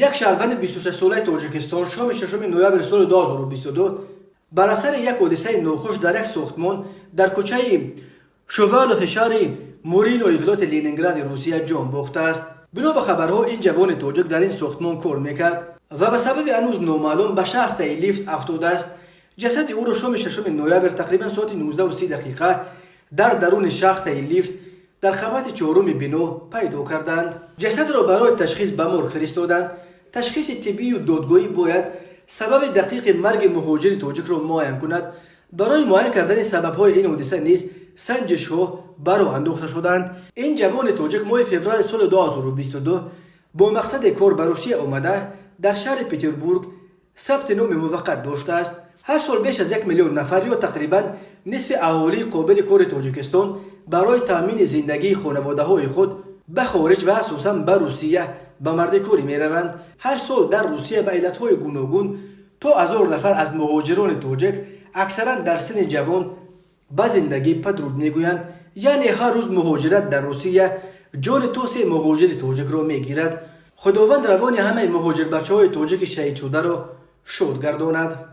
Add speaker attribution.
Speaker 1: یک شهروند 26 ساله تاجیکستان شام 6 نوامبر سال 2022 بر اثر یک حادثه ناخوش در یک ساختمان در کوچه شووالوف شهر مورینو ولایت لنینگراد روسیه جان باخته است. بنا به خبرها این جوان تاجیک در این ساختمان کار میکرد و به سبب هنوز نامعلوم به شاخت لیفت افتاده است. جسد او را شام 6 نوامبر تقریبا ساعت 19:30 در درون شاخت لیفت در خبات چهارم بنا پیدا کردند. جسد را برای تشخیص به مرگ فرستادند. تشخیص طبی و دادگاهی باید سبب دقیق مرگ مهاجر تاجیک را معاین کند. برای معاین کردن سبب‌های این حادثه نیز سنجش‌ها برآ انداخته شدند. این جوان تاجیک ماه فوریه سال 2022 با مقصد کار به روسیه آمده در شهر پتربورگ ثبت نام موقت داشته است. هر سال بیش از 1 میلیون نفر یا تقریبا نصف اهالی قابل کار تاجیکستان برای تامین زندگی خانواده‌های خود به خارج و اساساً به روسیه به مردکاری می‌روند. هر سال در روسیه به علت‌های گوناگون تا 1000 نفر از مهاجران تاجیک اکثرا در سن جوان به زندگی پدرود میگویند. یعنی هر روز مهاجرت در روسیه جان تو 3 مهاجر تاجیک را میگیرد. خداوند روان همه مهاجر بچه‌های تاجیک شهید شده را شاد گرداند.